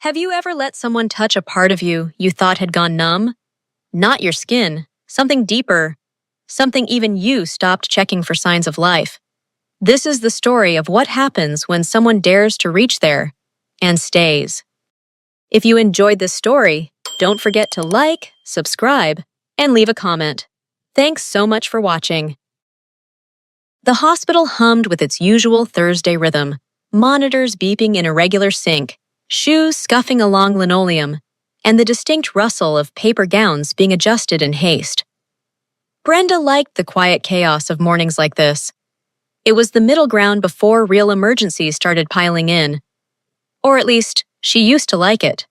Have you ever let someone touch a part of you thought had gone numb? Not your skin, something deeper, something even you stopped checking for signs of life. This is the story of what happens when someone dares to reach there and stays. If you enjoyed this story, don't forget to like, subscribe, and leave a comment. Thanks so much for watching. The hospital hummed with its usual Thursday rhythm, monitors beeping in a regular sync, shoes scuffing along linoleum, and the distinct rustle of paper gowns being adjusted in haste. Brenda liked the quiet chaos of mornings like this. It was the middle ground before real emergencies started piling in. Or at least, she used to like it.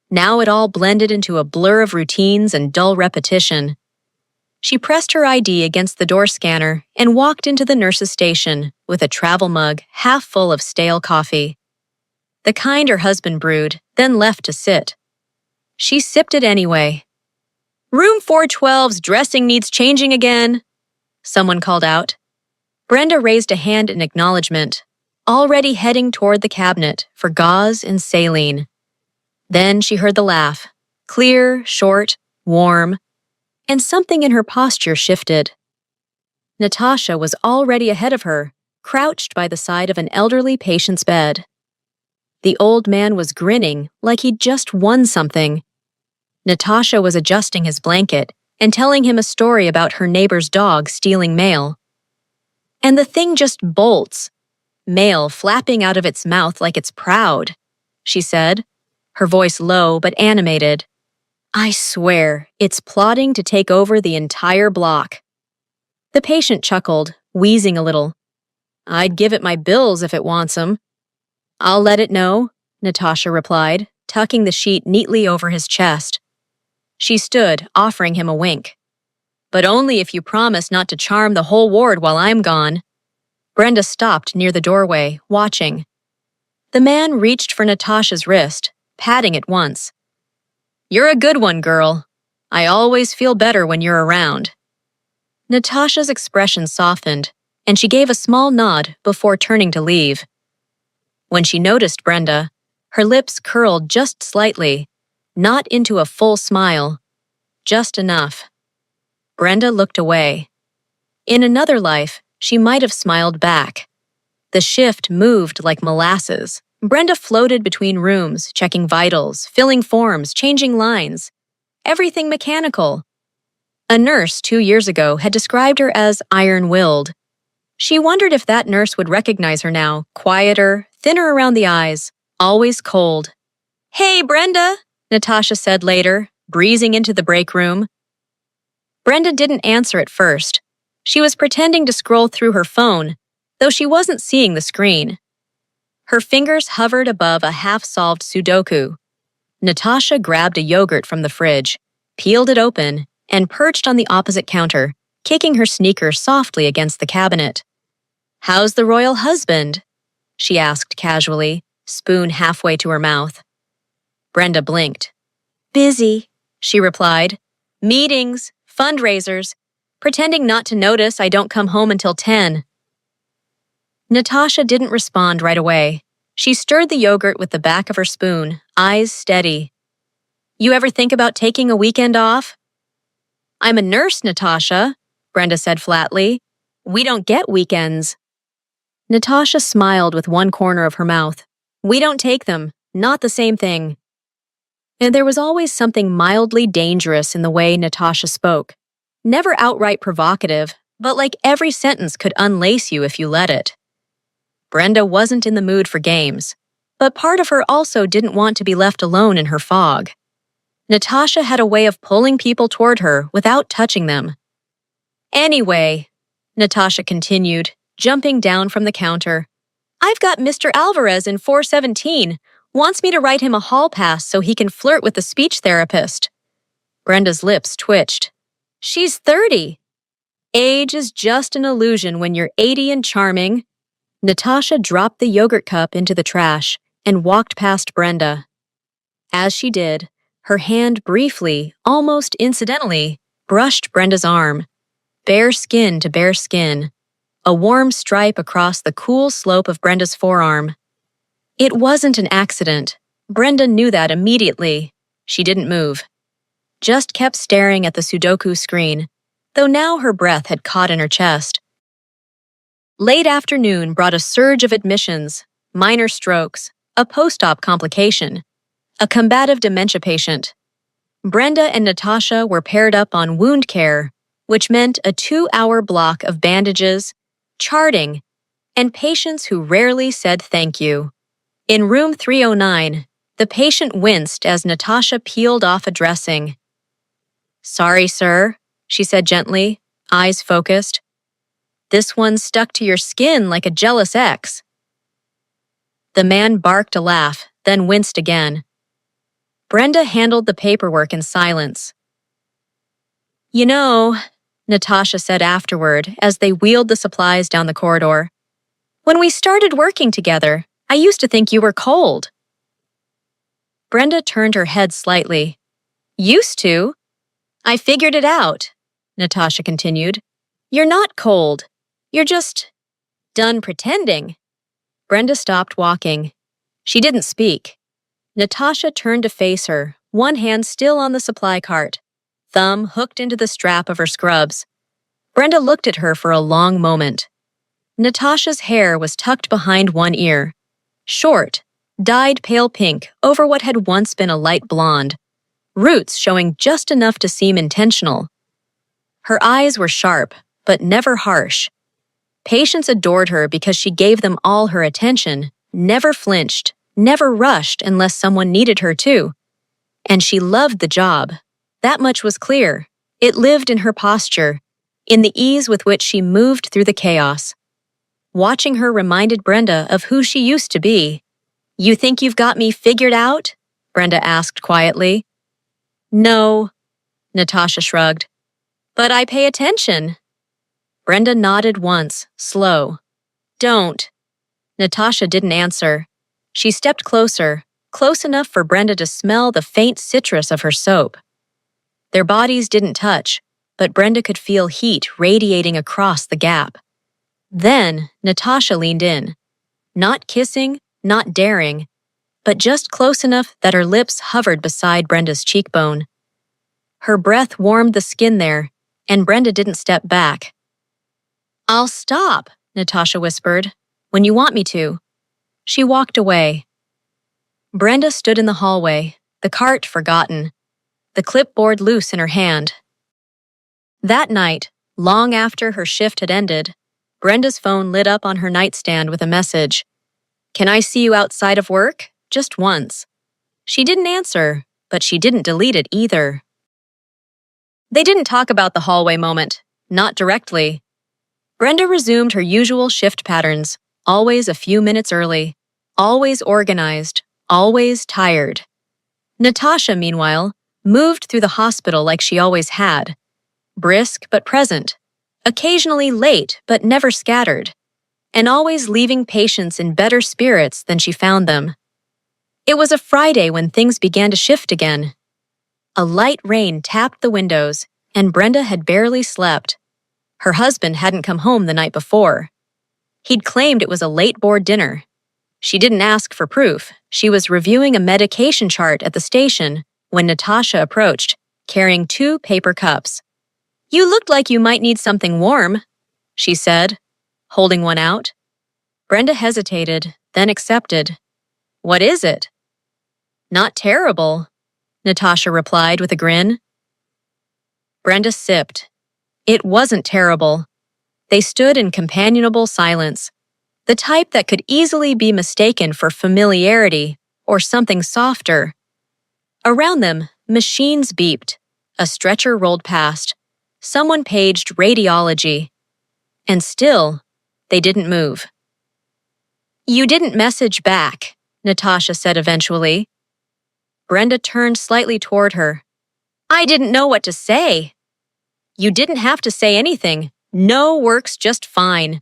Now it all blended into a blur of routines and dull repetition. She pressed her ID against the door scanner and walked into the nurse's station with a travel mug half full of stale coffee. The kind her husband brewed, then left to sit. She sipped it anyway. "Room 412's dressing needs changing again," someone called out. Brenda raised a hand in acknowledgement, already heading toward the cabinet for gauze and saline. Then she heard the laugh, clear, short, warm, and something in her posture shifted. Natasha was already ahead of her, crouched by the side of an elderly patient's bed. The old man was grinning like he'd just won something. Natasha was adjusting his blanket and telling him a story about her neighbor's dog stealing mail. And the thing just bolts, mail flapping out of its mouth like it's proud, she said, her voice low but animated. "I swear, it's plotting to take over the entire block." The patient chuckled, wheezing a little. "I'd give it my bills if it wants 'em." "I'll let it know," Natasha replied, tucking the sheet neatly over his chest. She stood, offering him a wink. "But only if you promise not to charm the whole ward while I'm gone." Brenda stopped near the doorway, watching. The man reached for Natasha's wrist, patting it once. "You're a good one, girl. I always feel better when you're around." Natasha's expression softened, and she gave a small nod before turning to leave. When she noticed Brenda, her lips curled just slightly, not into a full smile, just enough. Brenda looked away. In another life, she might have smiled back. The shift moved like molasses. Brenda floated between rooms, checking vitals, filling forms, changing lines. Everything mechanical. A nurse 2 years ago had described her as iron-willed. She wondered if that nurse would recognize her now, quieter, thinner around the eyes, always cold. "Hey, Brenda," Natasha said later, breezing into the break room. Brenda didn't answer at first. She was pretending to scroll through her phone, though she wasn't seeing the screen. Her fingers hovered above a half-solved Sudoku. Natasha grabbed a yogurt from the fridge, peeled it open, and perched on the opposite counter, kicking her sneaker softly against the cabinet. "How's the royal husband?" she asked casually, spoon halfway to her mouth. Brenda blinked. "Busy," she replied. "Meetings, fundraisers, pretending not to notice I don't come home until 10. Natasha didn't respond right away. She stirred the yogurt with the back of her spoon, eyes steady. "You ever think about taking a weekend off?" "I'm a nurse, Natasha," Brenda said flatly. "We don't get weekends." Natasha smiled with one corner of her mouth. "We don't take them, not the same thing." And there was always something mildly dangerous in the way Natasha spoke. Never outright provocative, but like every sentence could unlace you if you let it. Brenda wasn't in the mood for games, but part of her also didn't want to be left alone in her fog. Natasha had a way of pulling people toward her without touching them. "Anyway," Natasha continued, jumping down from the counter, "I've got Mr. Alvarez in 417, wants me to write him a hall pass so he can flirt with the speech therapist." Brenda's lips twitched. "She's 30. Age is just an illusion when you're 80 and charming." Natasha dropped the yogurt cup into the trash and walked past Brenda. As she did, her hand briefly, almost incidentally, brushed Brenda's arm. Bare skin to bare skin, a warm stripe across the cool slope of Brenda's forearm. It wasn't an accident. Brenda knew that immediately. She didn't move, just kept staring at the Sudoku screen, though now her breath had caught in her chest. Late afternoon brought a surge of admissions, minor strokes, a post-op complication, a combative dementia patient. Brenda and Natasha were paired up on wound care, which meant a 2-hour block of bandages, charting, and patients who rarely said thank you. In room 309, the patient winced as Natasha peeled off a dressing. "Sorry, sir," she said gently, eyes focused. "This one stuck to your skin like a jealous ex." The man barked a laugh, then winced again. Brenda handled the paperwork in silence. "You know," Natasha said afterward as they wheeled the supplies down the corridor, "when we started working together, I used to think you were cold." Brenda turned her head slightly. "Used to? I figured it out," Natasha continued. "You're not cold. You're just done pretending." Brenda stopped walking. She didn't speak. Natasha turned to face her, one hand still on the supply cart, thumb hooked into the strap of her scrubs. Brenda looked at her for a long moment. Natasha's hair was tucked behind one ear, short, dyed pale pink over what had once been a light blonde, roots showing just enough to seem intentional. Her eyes were sharp, but never harsh. Patients adored her because she gave them all her attention, never flinched, never rushed unless someone needed her to. And she loved the job. That much was clear. It lived in her posture, in the ease with which she moved through the chaos. Watching her reminded Brenda of who she used to be. "You think you've got me figured out?" Brenda asked quietly. "No," Natasha shrugged. "But I pay attention." Brenda nodded once, slow. "Don't." Natasha didn't answer. She stepped closer, close enough for Brenda to smell the faint citrus of her soap. Their bodies didn't touch, but Brenda could feel heat radiating across the gap. Then, Natasha leaned in. Not kissing, not daring, but just close enough that her lips hovered beside Brenda's cheekbone. Her breath warmed the skin there, and Brenda didn't step back. "I'll stop," Natasha whispered, "when you want me to." She walked away. Brenda stood in the hallway, the cart forgotten, the clipboard loose in her hand. That night, long after her shift had ended, Brenda's phone lit up on her nightstand with a message. "Can I see you outside of work? Just once." She didn't answer, but she didn't delete it either. They didn't talk about the hallway moment, not directly. Brenda resumed her usual shift patterns, always a few minutes early, always organized, always tired. Natasha, meanwhile, moved through the hospital like she always had, brisk but present, occasionally late but never scattered, and always leaving patients in better spirits than she found them. It was a Friday when things began to shift again. A light rain tapped the windows, and Brenda had barely slept. Her husband hadn't come home the night before. He'd claimed it was a late board dinner. She didn't ask for proof. She was reviewing a medication chart at the station when Natasha approached, carrying 2 paper cups. "You looked like you might need something warm," she said, holding one out. Brenda hesitated, then accepted. "What is it?" "Not terrible," Natasha replied with a grin. Brenda sipped. It wasn't terrible. They stood in companionable silence, the type that could easily be mistaken for familiarity or something softer. Around them, machines beeped, a stretcher rolled past, someone paged radiology. And still, they didn't move. "You didn't message back," Natasha said eventually. Brenda turned slightly toward her. "I didn't know what to say." "You didn't have to say anything. No works just fine."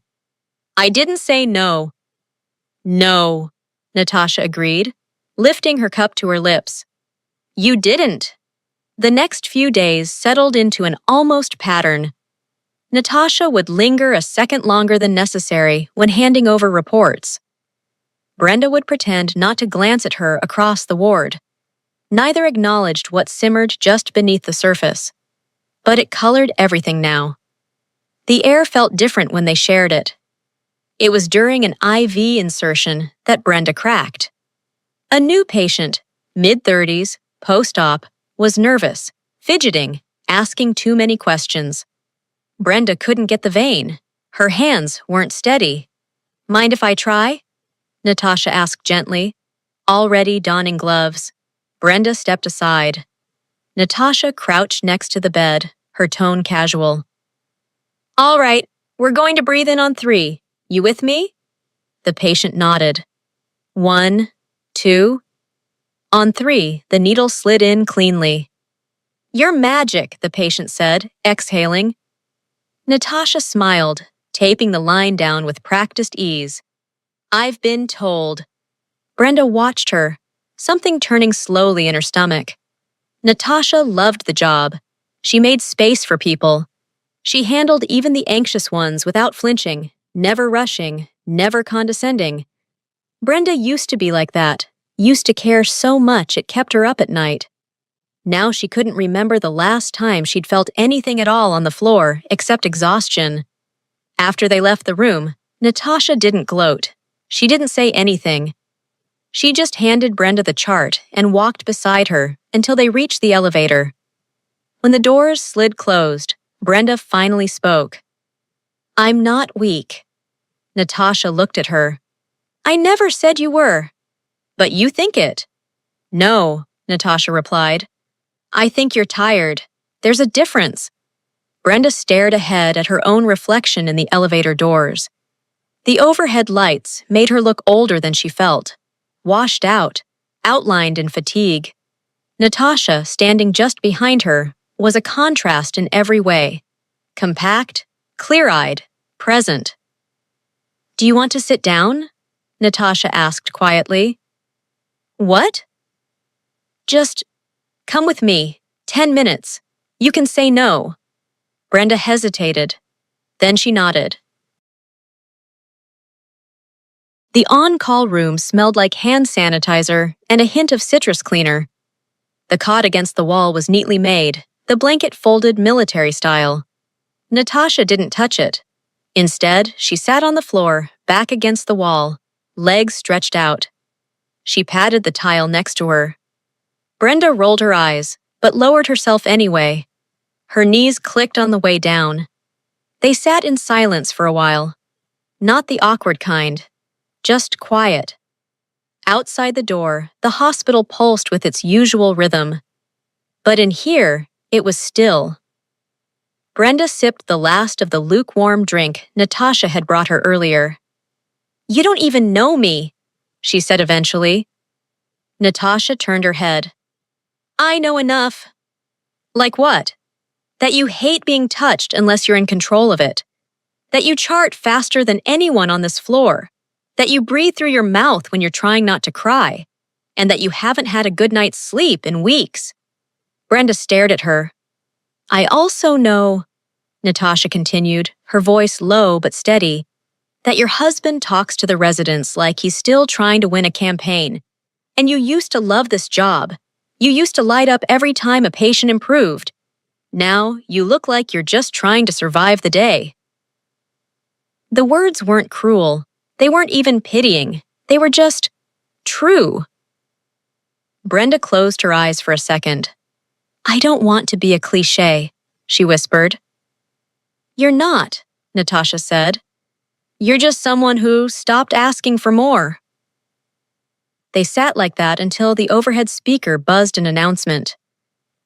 "I didn't say no." "No," Natasha agreed, lifting her cup to her lips. "You didn't." The next few days settled into an almost pattern. Natasha would linger a second longer than necessary when handing over reports. Brenda would pretend not to glance at her across the ward. Neither acknowledged what simmered just beneath the surface. But it colored everything now. The air felt different when they shared it. It was during an IV insertion that Brenda cracked. A new patient, mid-30s, post-op, was nervous, fidgeting, asking too many questions. Brenda couldn't get the vein. Her hands weren't steady. "Mind if I try?" Natasha asked gently, already donning gloves. Brenda stepped aside. Natasha crouched next to the bed, her tone casual. "All right, we're going to breathe in on 3. You with me?" The patient nodded. 1, 2. On 3, the needle slid in cleanly. "You're magic," the patient said, exhaling. Natasha smiled, taping the line down with practiced ease. "I've been told." Brenda watched her, something turning slowly in her stomach. Natasha loved the job. She made space for people. She handled even the anxious ones without flinching, never rushing, never condescending. Brenda used to be like that, used to care so much it kept her up at night. Now she couldn't remember the last time she'd felt anything at all on the floor except exhaustion. After they left the room, Natasha didn't gloat. She didn't say anything. She just handed Brenda the chart and walked beside her until they reached the elevator. When the doors slid closed, Brenda finally spoke. "I'm not weak." Natasha looked at her. "I never said you were." "But you think it." "No," Natasha replied. "I think you're tired. There's a difference." Brenda stared ahead at her own reflection in the elevator doors. The overhead lights made her look older than she felt, washed out, outlined in fatigue. Natasha, standing just behind her, was a contrast in every way. Compact, clear-eyed, present. "Do you want to sit down?" Natasha asked quietly. "What?" "Just come with me. 10 minutes. You can say no." Brenda hesitated. Then she nodded. The on-call room smelled like hand sanitizer and a hint of citrus cleaner. The cot against the wall was neatly made, the blanket folded military style. Natasha didn't touch it. Instead, she sat on the floor, back against the wall, legs stretched out. She patted the tile next to her. Brenda rolled her eyes, but lowered herself anyway. Her knees clicked on the way down. They sat in silence for a while. Not the awkward kind, just quiet. Outside the door, the hospital pulsed with its usual rhythm. But in here, it was still. Brenda sipped the last of the lukewarm drink Natasha had brought her earlier. "You don't even know me," she said eventually. Natasha turned her head. "I know enough." "Like what?" "That you hate being touched unless you're in control of it. That you chart faster than anyone on this floor. That you breathe through your mouth when you're trying not to cry. And that you haven't had a good night's sleep in weeks." Brenda stared at her. "I also know," Natasha continued, her voice low but steady, "that your husband talks to the residents like he's still trying to win a campaign. And you used to love this job. You used to light up every time a patient improved. Now, you look like you're just trying to survive the day." The words weren't cruel. They weren't even pitying. They were just true. Brenda closed her eyes for a second. "I don't want to be a cliché," she whispered. "You're not," Natasha said. "You're just someone who stopped asking for more." They sat like that until the overhead speaker buzzed an announcement.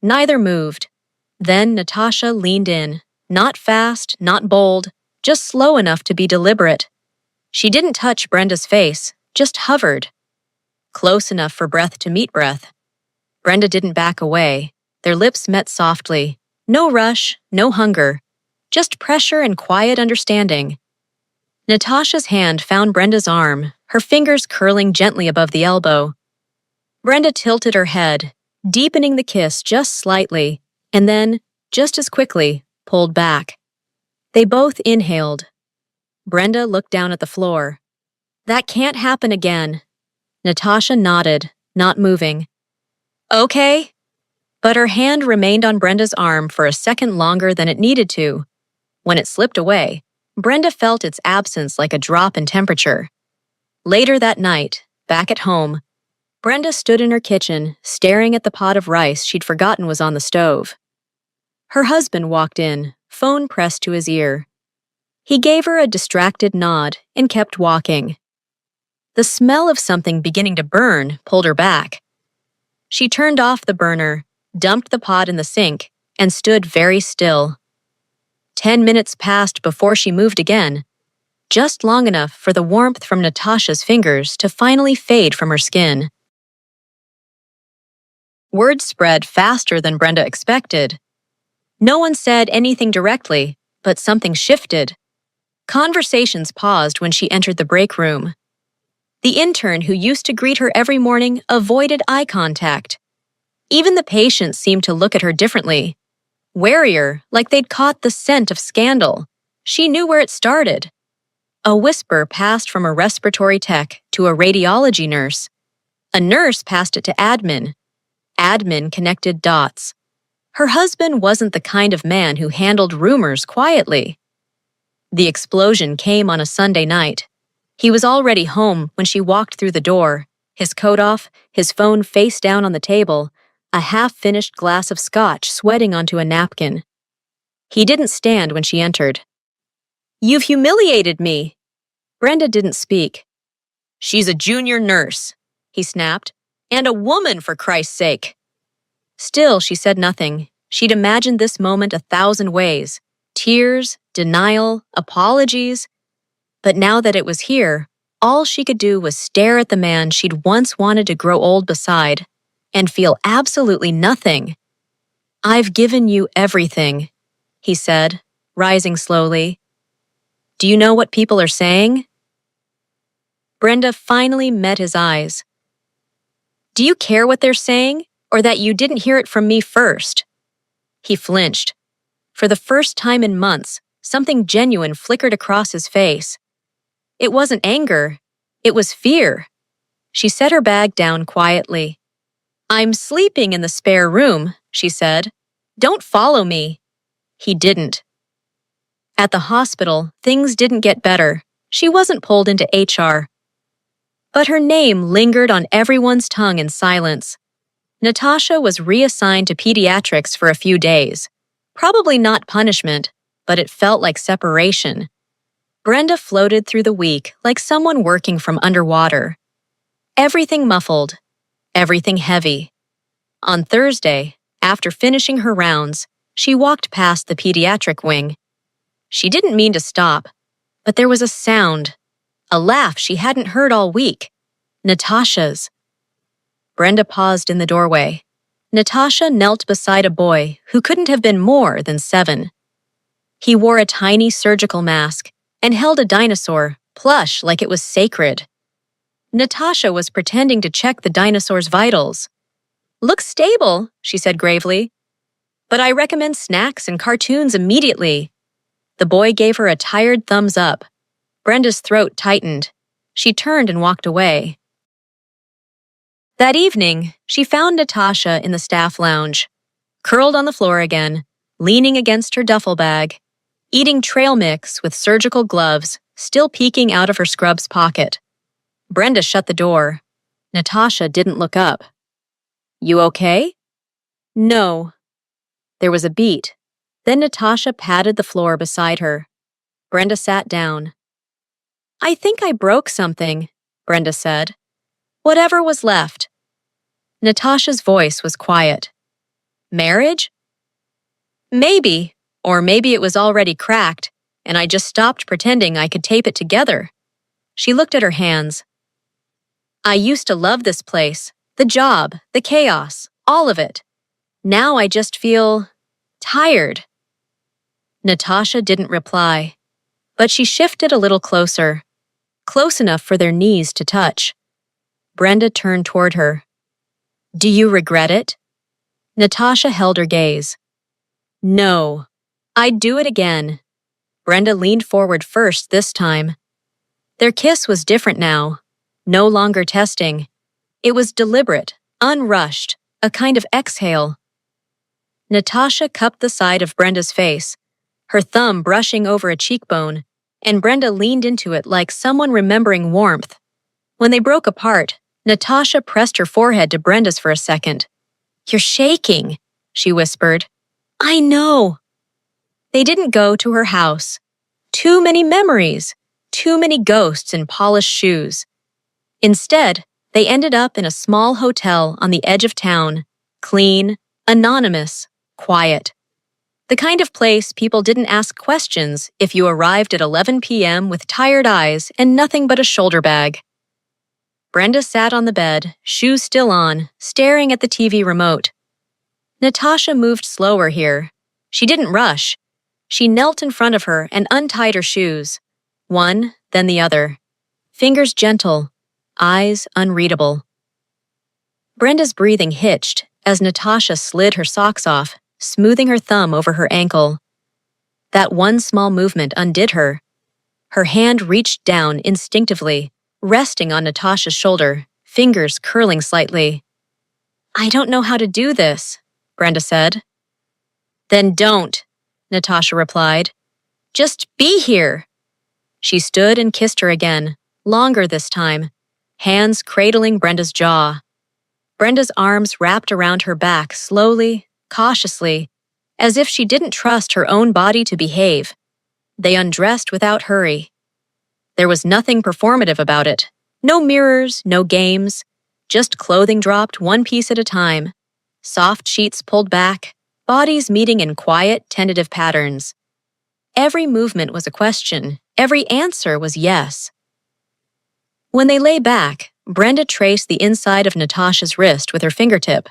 Neither moved. Then Natasha leaned in, not fast, not bold, just slow enough to be deliberate. She didn't touch Brenda's face, just hovered. Close enough for breath to meet breath. Brenda didn't back away. Their lips met softly. No rush, no hunger. Just pressure and quiet understanding. Natasha's hand found Brenda's arm, her fingers curling gently above the elbow. Brenda tilted her head, deepening the kiss just slightly, and then, just as quickly, pulled back. They both inhaled. Brenda looked down at the floor. That can't happen again. Natasha nodded, not moving. Okay. But her hand remained on Brenda's arm for a second longer than it needed to. When it slipped away, Brenda felt its absence like a drop in temperature. Later that night, back at home, Brenda stood in her kitchen, staring at the pot of rice she'd forgotten was on the stove. Her husband walked in, phone pressed to his ear. He gave her a distracted nod and kept walking. The smell of something beginning to burn pulled her back. She turned off the burner, dumped the pot in the sink, and stood very still. 10 minutes passed before she moved again, just long enough for the warmth from Natasha's fingers to finally fade from her skin. Word spread faster than Brenda expected. No one said anything directly, but something shifted. Conversations paused when she entered the break room. The intern who used to greet her every morning avoided eye contact. Even the patients seemed to look at her differently. Warier, like they'd caught the scent of scandal. She knew where it started. A whisper passed from a respiratory tech to a radiology nurse. A nurse passed it to admin. Admin connected dots. Her husband wasn't the kind of man who handled rumors quietly. The explosion came on a Sunday night. He was already home when she walked through the door, his coat off, his phone face down on the table, a half-finished glass of scotch sweating onto a napkin. He didn't stand when she entered. "You've humiliated me." Brenda didn't speak. "She's a junior nurse," he snapped, "and a woman, for Christ's sake." Still, she said nothing. She'd imagined this moment 1,000 ways. Tears, denial, apologies. But now that it was here, all she could do was stare at the man she'd once wanted to grow old beside and feel absolutely nothing. "I've given you everything," he said, rising slowly. "Do you know what people are saying?" Brenda finally met his eyes. "Do you care what they're saying, or that you didn't hear it from me first?" He flinched. For the first time in months, something genuine flickered across his face. It wasn't anger. It was fear. She set her bag down quietly. "I'm sleeping in the spare room," she said. "Don't follow me." He didn't. At the hospital, things didn't get better. She wasn't pulled into HR. But her name lingered on everyone's tongue in silence. Natasha was reassigned to pediatrics for a few days. Probably not punishment, but it felt like separation. Brenda floated through the week like someone working from underwater. Everything muffled, everything heavy. On Thursday, after finishing her rounds, she walked past the pediatric wing. She didn't mean to stop, but there was a sound, a laugh she hadn't heard all week. Natasha's. Brenda paused in the doorway. Natasha knelt beside a boy who couldn't have been more than 7. He wore a tiny surgical mask and held a dinosaur, plush like it was sacred. Natasha was pretending to check the dinosaur's vitals. "Looks stable," she said gravely. "But I recommend snacks and cartoons immediately." The boy gave her a tired thumbs up. Brenda's throat tightened. She turned and walked away. That evening, she found Natasha in the staff lounge, curled on the floor again, leaning against her duffel bag, eating trail mix with surgical gloves still peeking out of her scrub's pocket. Brenda shut the door. Natasha didn't look up. "You okay?" "No." There was a beat. Then Natasha patted the floor beside her. Brenda sat down. "I think I broke something," Brenda said. "Whatever was left." Natasha's voice was quiet. "Marriage?" "Maybe, or maybe it was already cracked, and I just stopped pretending I could tape it together." She looked at her hands. "I used to love this place, the job, the chaos, all of it. Now I just feel tired." Natasha didn't reply, but she shifted a little closer, close enough for their knees to touch. Brenda turned toward her. "Do you regret it?" Natasha held her gaze. "No. I'd do it again." Brenda leaned forward first this time. Their kiss was different now. No longer testing. It was deliberate, unrushed, a kind of exhale. Natasha cupped the side of Brenda's face, her thumb brushing over a cheekbone, and Brenda leaned into it like someone remembering warmth. When they broke apart, Natasha pressed her forehead to Brenda's for a second. "You're shaking," she whispered. "I know." They didn't go to her house. Too many memories, too many ghosts in polished shoes. Instead, they ended up in a small hotel on the edge of town, clean, anonymous, quiet. The kind of place people didn't ask questions if you arrived at 11 p.m. with tired eyes and nothing but a shoulder bag. Brenda sat on the bed, shoes still on, staring at the TV remote. Natasha moved slower here. She didn't rush. She knelt in front of her and untied her shoes. One, then the other. Fingers gentle, eyes unreadable. Brenda's breathing hitched as Natasha slid her socks off, smoothing her thumb over her ankle. That one small movement undid her. Her hand reached down instinctively, resting on Natasha's shoulder, fingers curling slightly. "I don't know how to do this," Brenda said. "Then don't," Natasha replied. "Just be here." She stood and kissed her again, longer this time, hands cradling Brenda's jaw. Brenda's arms wrapped around her back slowly, cautiously, as if she didn't trust her own body to behave. They undressed without hurry. There was nothing performative about it. No mirrors, no games, just clothing dropped one piece at a time. Soft sheets pulled back, bodies meeting in quiet, tentative patterns. Every movement was a question. Every answer was yes. When they lay back, Brenda traced the inside of Natasha's wrist with her fingertip.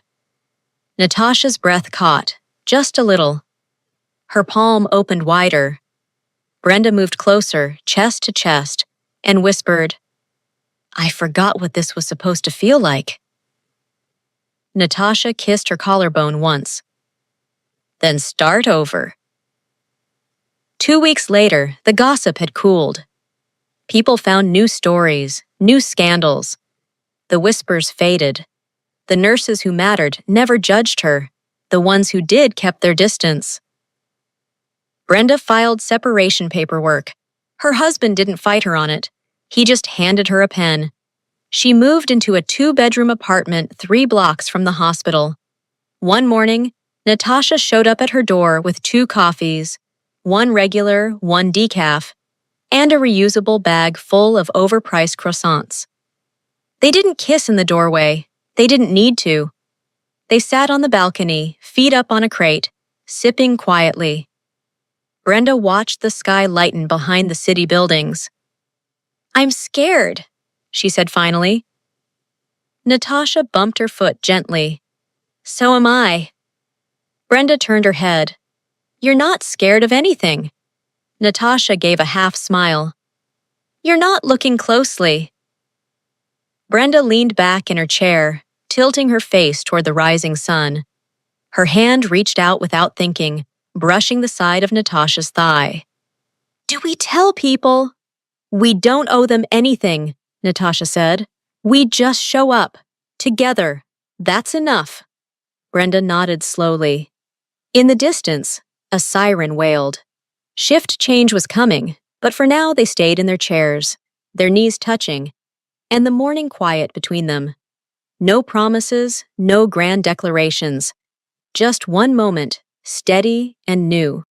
Natasha's breath caught, just a little. Her palm opened wider. Brenda moved closer, chest to chest, and whispered, "I forgot what this was supposed to feel like." Natasha kissed her collarbone once. "Then start over." 2 weeks later, the gossip had cooled. People found new stories, new scandals. The whispers faded. The nurses who mattered never judged her. The ones who did kept their distance. Brenda filed separation paperwork. Her husband didn't fight her on it. He just handed her a pen. She moved into a 2-bedroom apartment 3 blocks from the hospital. One morning, Natasha showed up at her door with 2 coffees, one regular, one decaf, and a reusable bag full of overpriced croissants. They didn't kiss in the doorway. They didn't need to. They sat on the balcony, feet up on a crate, sipping quietly. Brenda watched the sky lighten behind the city buildings. "I'm scared," she said finally. Natasha bumped her foot gently. "So am I." Brenda turned her head. "You're not scared of anything." Natasha gave a half smile. "You're not looking closely." Brenda leaned back in her chair, tilting her face toward the rising sun. Her hand reached out without thinking, brushing the side of Natasha's thigh. "Do we tell people?" "We don't owe them anything," Natasha said. "We just show up. Together. That's enough." Brenda nodded slowly. In the distance, a siren wailed. Shift change was coming, but for now they stayed in their chairs, their knees touching, and the morning quiet between them. No promises, no grand declarations. Just one moment, steady and new.